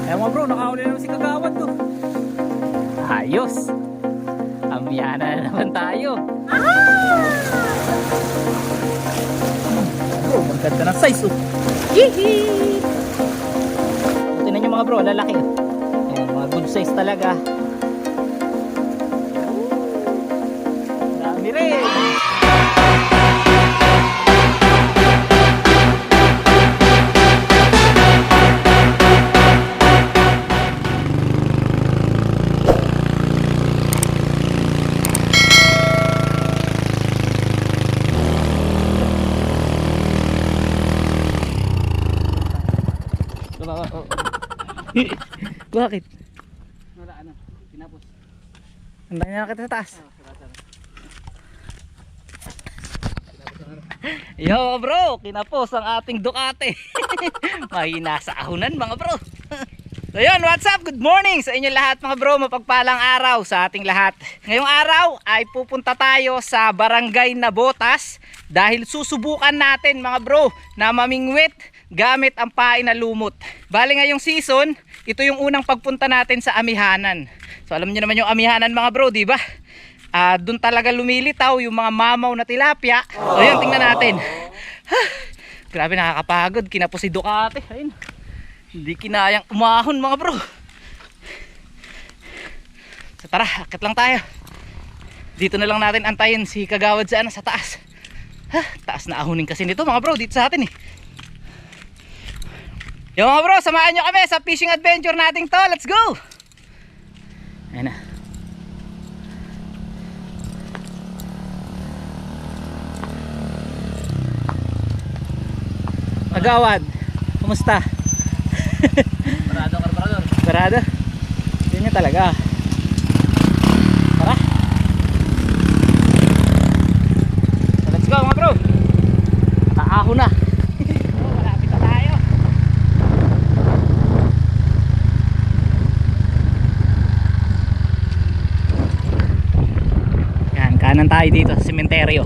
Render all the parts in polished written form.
Ayan mga bro, nakahuli naman si Kagawad to. Ayos. Amyana na naman tayo. Bro, maganda ng size oh. Yee! Tingnan nyo mga bro, lalaki. Ayan, mga good size talaga. Dami rin. Bakit? Wala ano, tinapos. Andahin na kita sa taas. Yo bro, kinapos ang ating Ducati. Mahina sa ahunan mga bro. So yun, what's up? Good morning sa inyo lahat mga bro. Mapagpalang araw sa ating lahat. Ngayong araw ay pupunta tayo sa Barangay Nabotas dahil susubukan natin mga bro na mamingwit gamit ang pain na lumot. Bali ngayong season, ito yung unang pagpunta natin sa amihanan. So alam niyo naman yung amihanan mga bro, di ba? Doon talaga lumilitaw yung mga mamaw na tilapia. So yun, tingnan natin. Grabe, nakakapagod. Kinapos si Ducati. Ayun. Hindi kinayang umahon mga bro. So tara, akit lang tayo. Dito na lang natin antayin si Kagawad sa taas. Taas na ahunin kasi nito mga bro, dito sa atin eh. Yo mga bro, samahan nyo kami sa fishing adventure natin to. Let's go! Ayan na. Kagawad, kumusta? Parado, karparador. Parado? Yun yun talaga. Tara. So let's go mga bro. Taaho na. Malapit na tayo. Yan, kanan tayo dito sa sementeryo.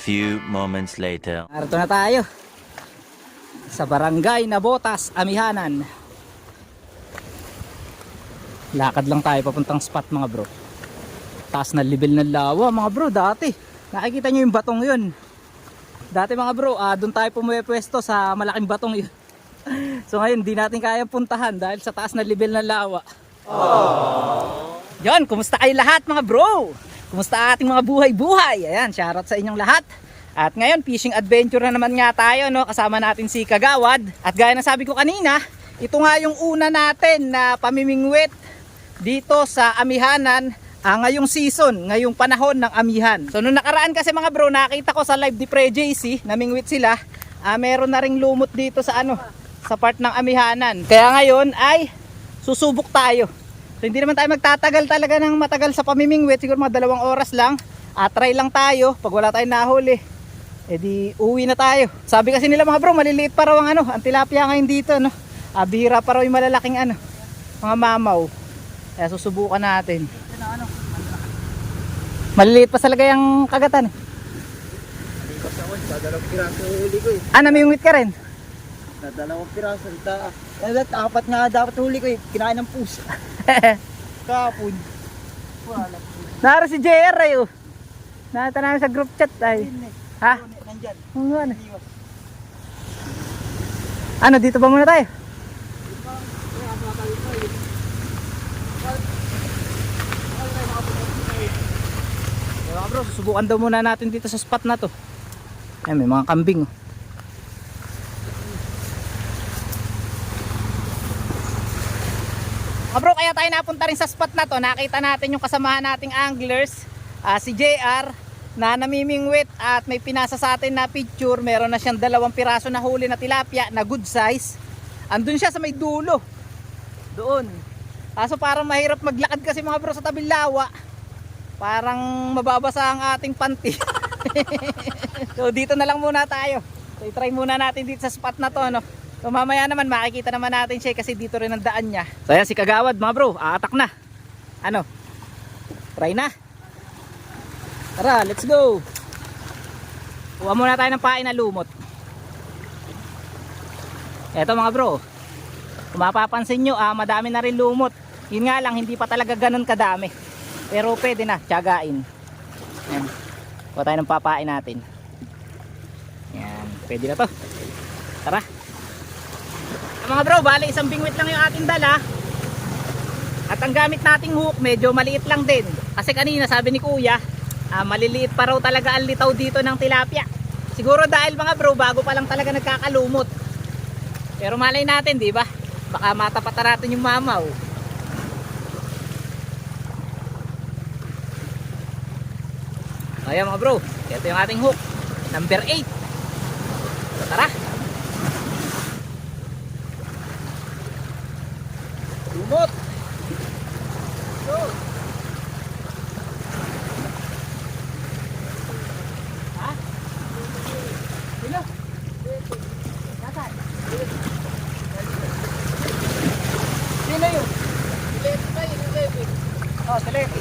Few moments later. Narito na tayo sa Barangay Nabotas, Amihanan. Lakad lang tayo papuntang spot mga bro. Taas na level ng lawa mga bro. Dati nakikita nyo yung batong yun. Dati mga bro, doon tayo pumipwesto sa malaking batong yun. So ngayon di natin kaya puntahan dahil sa taas na level ng lawa. Yan, kumusta kayo lahat mga bro? Kumusta ating mga buhay-buhay? Ayan, shoutout sa inyong lahat. At ngayon, fishing adventure na naman nga tayo, no? Kasama natin si Kagawad. At gaya ng sabi ko kanina, ito nga yung una natin na pamimingwit dito sa amihanan ngayong season, ngayong panahon ng amihan. So nung nakaraan kasi mga bro, nakita ko sa live di Pre JC, namingwit sila. Meron na ring lumot dito sa sa part ng amihanan. Kaya ngayon ay susubok tayo. So hindi naman tayo magtatagal talaga ng matagal sa pamimingwit, siguro mga 2 oras lang. Try lang tayo, pag wala tayong nahuli, edi uwi na tayo. Sabi kasi nila mga bro, maliliit pa raw ang ang tilapia ngayon dito, no? Bihira pa raw yung malalaking mga mamaw. Kaya susubukan natin. Maliliit pa talaga yung kagatan. Sa 2 piraso huli ko eh. Namimingwit ka rin? Sa 2 piraso. Apat nga dapat huli ko eh. Kinain ng pusa. Kapon. Wala. Naro si JR ay nakita namin sa group chat ay. Ha? Nandyan. Dito ba muna tayo? Mga bro, susubukan daw muna natin dito sa spot na to. Ay, may mga kambing. Bro, kaya tayo napunta rin sa spot na to. Nakita natin yung kasamahan nating anglers, si JR, na namimingwit at may pinasa sa atin na picture. Meron na siyang 2 piraso na huli na tilapia na good size. Andun siya sa may dulo. Doon. Kaso parang mahirap maglakad kasi mga bro sa tabing lawa. Parang mababasa ang ating panty. So dito na lang muna tayo. So i-try muna natin dito sa spot na to, no? So mamaya naman makikita naman natin siya kasi dito rin ang daan niya. So ayan si Kagawad mga bro, aatak na. Ano? Try na. Tara, let's go. Kuha muna tayo ng pain na lumot. Eto mga bro, kung mapapansin nyo, madami na rin lumot. Yun nga lang, hindi pa talaga ganun kadami. Pero pwede na, tiyagain. Ayan. Kuha tayo ng papain natin. Ayan, pwede na to. Tara. Mga bro, bali isang bingwit lang yung ating dala. At ang gamit nating hook, medyo maliit lang din. Kasi kanina sabi ni kuya, maliliit pa raw talaga ang litaw dito ng tilapia. Siguro dahil mga bro, bago pa lang talaga nagkakalumot. Pero malay natin, di ba? Baka matapatan natin yung mamaw. Ayan mga bro, ito yung ating hook, number 8. So, tara. Lumot. Go. Ha? Sino? Nasaan? Sino yun? Oh, Selepi.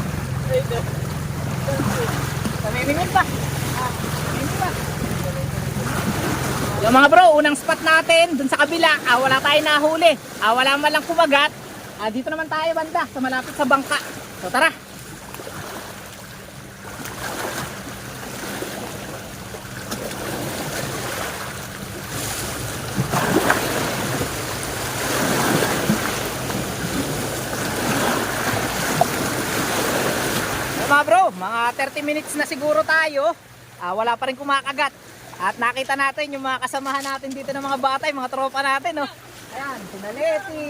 Namimingin pa. Namimingin pa. Yung mga bro, unang spot natin dun sa kabila, wala tayong nahuli. Wala man lang kumagat. Dito naman tayo banda, sa malapit sa bangka. So tara. Mga bro, mga 30 minutes na siguro tayo. Wala pa rin kumakagat. At nakita natin yung mga kasamahan natin dito ng mga batay, mga tropa natin, oh. Ayan, si Leti.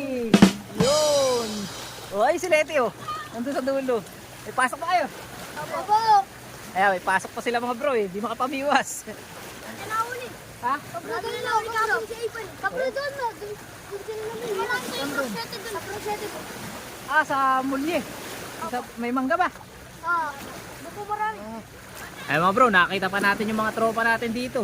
Yun. Oh, ay si Leti, oh. Nandun sa dulo. May pasok pa kayo? Opo. Ayan, may pasok pa sila mga bro, eh. Di makapamiwas. Nahuli. Ha? Kapro doon na huli kapro si Ipan. Kapro doon na. Doon sila namin. Wala tayong prosete doon. Prosete doon. Sa mulye. May mangga ba? Buko marami. Ay mga bro, nakita pa natin yung mga tropa natin dito.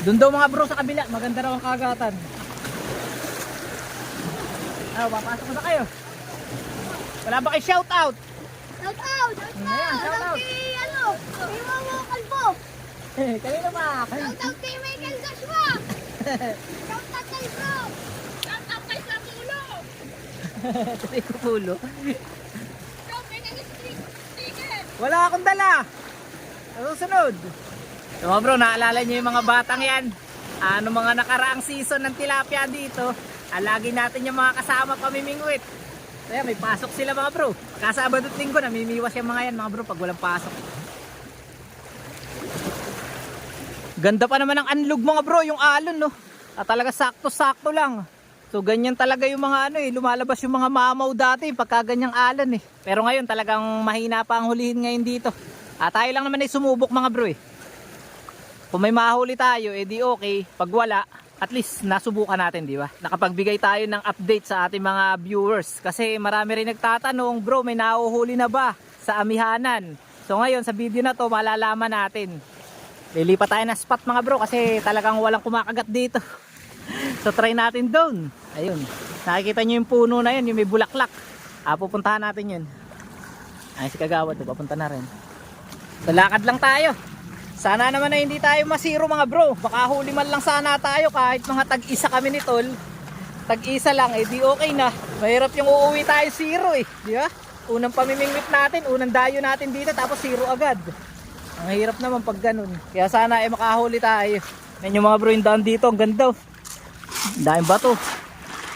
Doon daw mga bro sa kabila, maganda raw ang kagatan. Papasok na kayo. Wala ba kayo shout out? Shout out! Ayan, shout out. Kay kay Mama Kalbo. Kanina pa. Shout out kay Michael Joshua. Shout out kay Bro. Shout out kay Samulo. Kasi kupulo. Shout out kay Sticker. Wala akong dala. Susunod. So mga bro, naalala nyo yung mga batang yan? Mga nakaraang season ng tilapia dito, lagi natin yung mga kasama pamimingwit. Kaya may pasok sila mga bro. Kasabado at linggo, namimiwas yung mga yan mga bro pag walang pasok. Ganda pa naman ang anlog mga bro, yung alon, no? Talaga sakto-sakto lang. So ganyan talaga yung mga lumalabas yung mga mamaw dati pagka ganyang alon eh. Pero ngayon talagang mahina pa ang hulihin ngayon dito. Tayo lang naman ay sumubok mga bro eh. Kung may mahuli tayo, di okay. Pag wala, at least nasubukan natin, di ba? Nakapagbigay tayo ng update sa ating mga viewers. Kasi marami rin nagtatanong, bro, may nahuhuli na ba sa amihanan? So ngayon, sa video na to, malalaman natin. Lilipat tayo ng spot mga bro, kasi talagang walang kumakagat dito. So try natin doon. Ayun, nakikita nyo yung puno na yun, yung may bulaklak. Pupuntahan natin yun. Ay, si Kagawad, papunta na rin. So lakad lang tayo. Sana naman na hindi tayo masiro mga bro. Baka huli man lang sana tayo kahit mga tag-isa kami ni Tol. Tag-isa lang di okay na. Mahirap yung uuwi tayo zero eh. Di ba? Unang pamimingwit natin, unang dayo natin dito tapos zero agad. Ang hirap naman pag ganun. Kaya sana makahuli tayo. Yan yung mga bro yung daan dito. Ang ganda. Daming bato.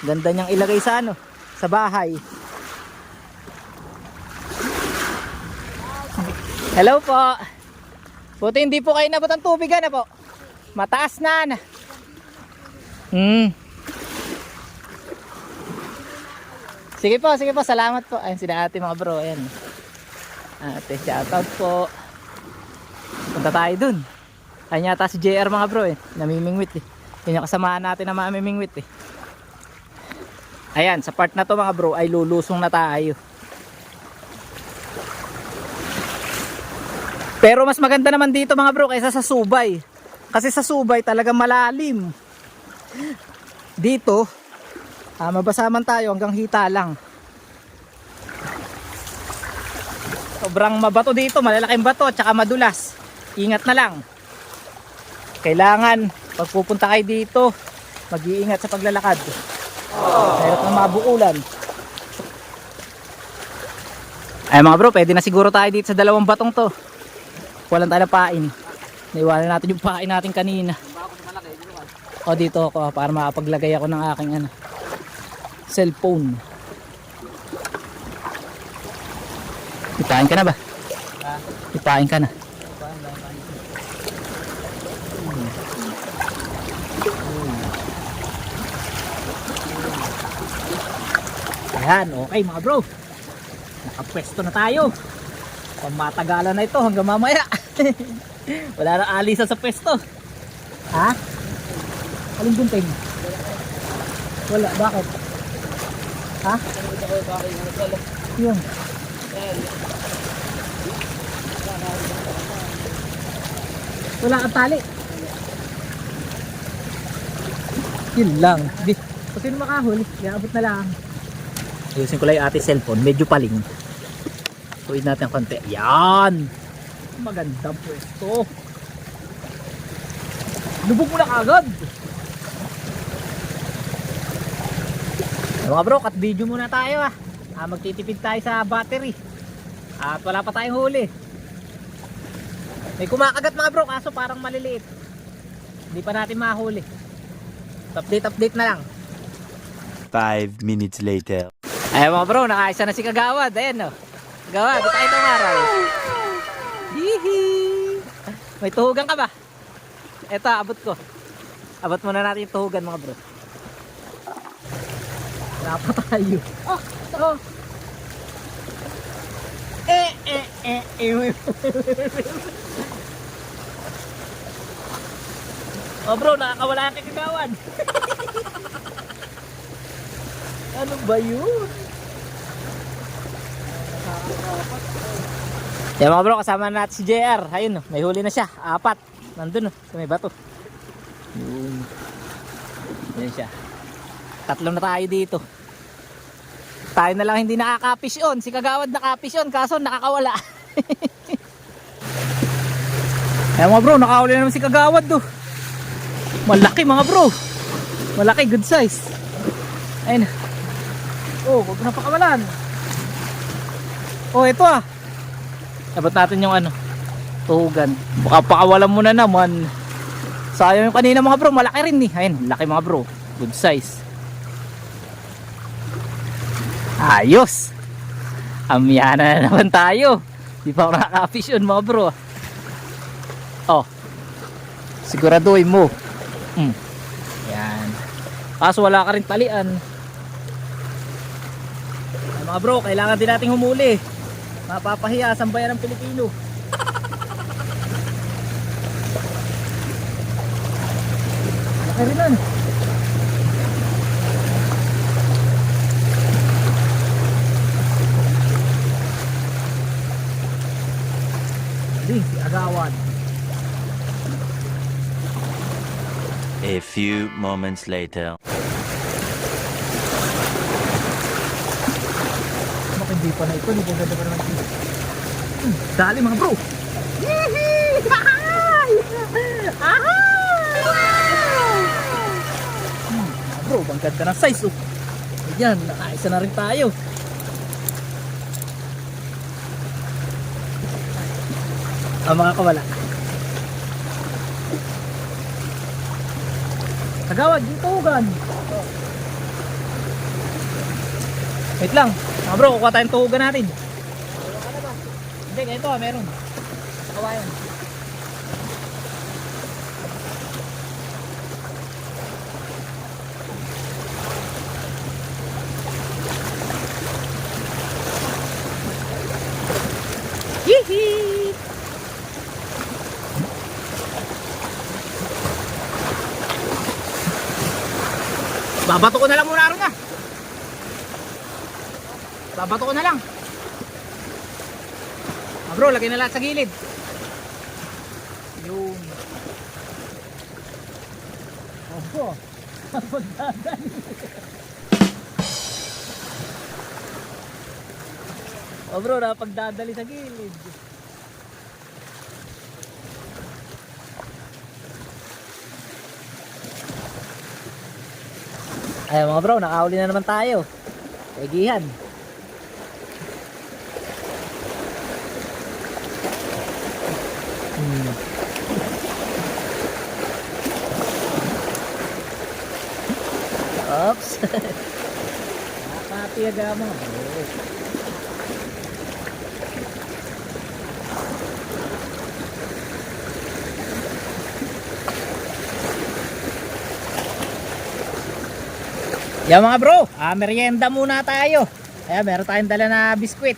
Ganda niyang ilagay sa sa bahay. Hello po. Buti hindi po kayo nabot ang tubig po. Mataas na. Sige po, salamat po. Ayun sila ate mga bro, ayan. Ate, shoutout po. Punta tayo dun. Ayun yata si JR mga bro eh. Namimingwit eh. Yun yung kasamahan natin na mamimingwit eh. Ayan, sa part na to mga bro ay lulusong na tayo. Pero mas maganda naman dito mga bro kaysa sa Subay. Kasi sa Subay talagang malalim. Dito, mabasaman tayo hanggang hita lang. Sobrang mabato dito, malalaking bato at saka madulas. Ingat na lang. Kailangan pag pupunta kayo dito, mag-iingat sa paglalakad. Meron ng mabuulan. Ay mga bro, pwede na siguro tayo dito sa dalawang batong to. Walang tayo na pain. Naiwanan natin yung pain natin kanina. O dito ako para makapaglagay ako ng aking cellphone. Ipain ka na ba? Ipain ka na. Ayan, okay mga bro. Nakapwesto na tayo. Pamatagalan na ito hanggang mamaya. Wala na alisan sa pwesto. Ha? Alin gunting? Wala, bakit? Ha? Yun. Wala kang tali. Yun lang. Kung sino makahuli, iabot na lang. Ayusin ko lang yung ating cellphone, medyo paling. Tuwid natin ang konti. Yan! Magandang pwesto. Lubog mo na agad. Mga bro, cut video muna tayo magtitipid tayo sa battery. At wala pa tayong huli. May kumakagat mga bro, kaso parang maliliit. Hindi pa natin mahuli. Update na lang. 5 minutes later. Ay mga bro, nakaisa na si Kagawad. Ayan o. Kagawad, ito tayo itong araw. Hihi. May tuhugan ka ba? Eto, abot ko. Abot muna natin yung tuhugan mga bro. Wala pa tayo. Oh. Oh bro, nakakawala kay Kagawad. Ano ba yun? Yan mga bro, kasama natin si JR. Ayun, may huli na siya. 4. Nandun sa may bato. Yun. Yan siya. 3 na tayo dito. Tayo na lang hindi nakaka-fish on. Si Kagawad naka-fish on, kaso nakakawala. Yan mga bro, nakahuli naman si Kagawad do. Malaki mga bro. Malaki, good size. Ayun. Oh, huwag na pakawalan. Oh, ito Abot natin yung tuhugan. Baka pakawalan mo na naman. Sayang yung kanina mga bro, malaki rin Ayun, laki mga bro. Good size. Ayos. Amyana na naman tayo. Di pa ako nakaka-fish on mga bro. Oh. Siguraduhin mo. Yan. Kaso wala ka rin talian. Mga bro, kailangan din nating humuli. Mapapahiya sa bayan ng Pilipino. Laki rin nun. Si Agawad. A few moments later. Hindi pa na ito, hindi pa ganda pa naman ito. Dali mga bro. Mga bro, bang ganda ng size Ayan, nakaisa na rin tayo. Mga kawala. Kagawad, yung tuhugan. Wait lang. Mga bro, kukuha tayong tuhugan natin. Hindi, ganito meron. Kawayan. Hihi! Babato ko na lang muna ron na. Babato ko na lang. Bro, lagay na lahat sa gilid. Yun. Opo. Pagdadali. Oh bro, napagdadali sa gilid. Ay mga bro, nakahuli na naman tayo. Egihan. Oops. Nakatiyaga mo. Yan mga bro, merienda muna tayo. Ayan, meron tayong dala na biskwit.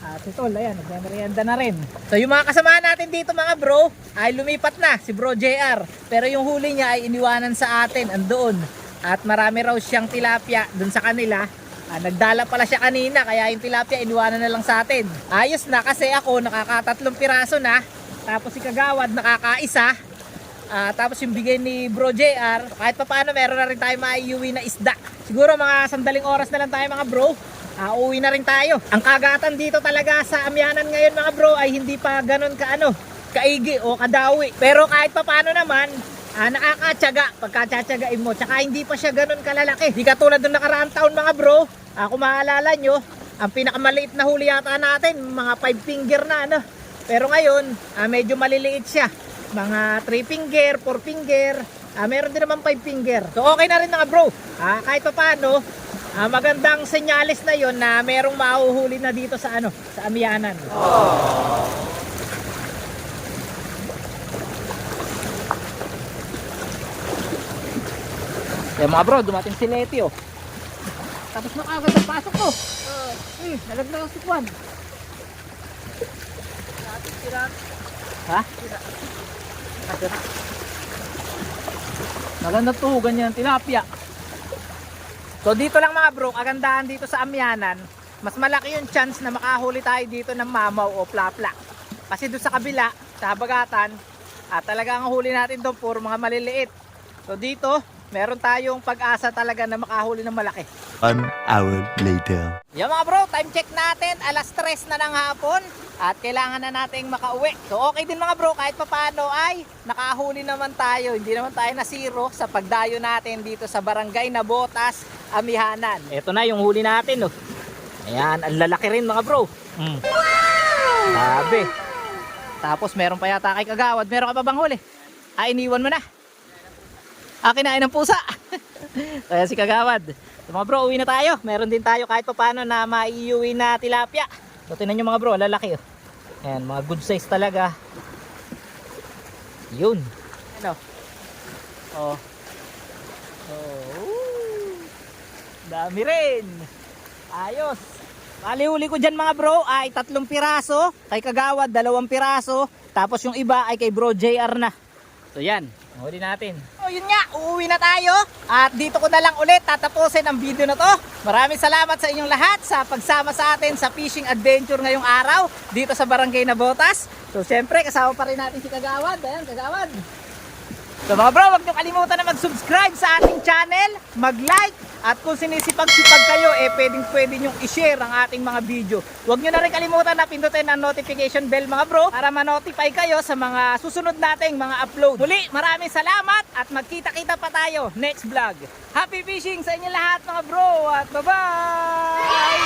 At ito, ayan, nagmerienda na rin. So yung mga kasama natin dito mga bro, ay lumipat na si Bro JR. Pero yung huli niya ay iniwanan sa atin, andoon. At marami raw siyang tilapia dun sa kanila. Nagdala pala siya kanina, kaya yung tilapia iniwanan na lang sa atin. Ayos na kasi ako nakakatatlong piraso na. Tapos si Kagawad nakakaisa. Tapos yung bigay ni Bro JR, kahit pa paano meron na rin tayo maiuwi na isda. Siguro mga sandaling oras na lang tayo mga bro, uuwi na rin tayo. Ang kagatan dito talaga sa Amyanan ngayon mga bro ay hindi pa ganun kaigi o kadawi. Pero kahit pa paano naman, nakakatsaga pagkatsagain mo. Tsaka hindi pa siya ganun kalalaki. Di katulad nung nakaraang taon mga bro, kung maalala nyo, ang pinakamaliit na huli yata natin, mga 5 finger na Pero ngayon, medyo maliliit siya. Mga 3 finger, 4 finger, meron din naman 5 finger. So okay na rin mga bro. Kahit pa paano, magandang senyales na yon na merong mahuhuli na dito sa sa Amyanan. Yan mga bro, dumating si Leti Tapos na kagad ang pasok ko. Nalaglag si Juan. Ha? Maganda to, ganyan tilapia. So dito lang mga bro, kagandahan dito sa Amyanan, mas malaki yung chance na makahuli tayo dito ng mamaw o plapla. Kasi doon sa kabila, sa habagatan, talagang ang huli natin doon puro mga maliliit. So dito, meron tayong pag-asa talaga na makahuli ng malaki. 1 hour later. Yan mga bro, time check natin, alas 3 na ng hapon at kailangan na nating makauwi. So okay din mga bro, kahit papaano ay nakahuli naman tayo. Hindi naman tayo na zero sa pagdayo natin dito sa Barangay Nabotas, Amihanan. Ito na yung huli natin Ayan, ang lalaki rin mga bro. Sabi. Tapos meron pa yata kay Kagawad. Meron ka pa bang huli? Iniwan mo na. Kinain ng pusa. Kaya si Kagawad. So mga bro, uwi na tayo. Meron din tayo kahit paano na maiuwi na tilapia. So tingnan nyo mga bro, lalaki Ayan, mga good size talaga. Yun. Dami rin. Ayos. Palihuli ko dyan mga bro ay 3 piraso. Kay Kagawad 2 piraso. Tapos yung iba ay kay Bro JR na. So yan, huli natin. O yun nga, uuwi na tayo. At dito ko na lang ulit tatapusin ang video na to. Maraming salamat sa inyong lahat sa pagsama sa atin sa fishing adventure ngayong araw dito sa Barangay Nabotas. So syempre kasama pa rin natin si Kagawad. Ayan, Kagawad. So mga bro, huwag nyo kalimutan na mag-subscribe sa ating channel, mag-like, at kung sinisipag-sipag kayo, pwede nyong i-share ang ating mga video. Huwag nyo na rin kalimutan na pindutin ang notification bell mga bro, para ma-notify kayo sa mga susunod nating mga upload. Muli, maraming salamat at magkita-kita pa tayo next vlog. Happy fishing sa inyo lahat mga bro, at bye-bye!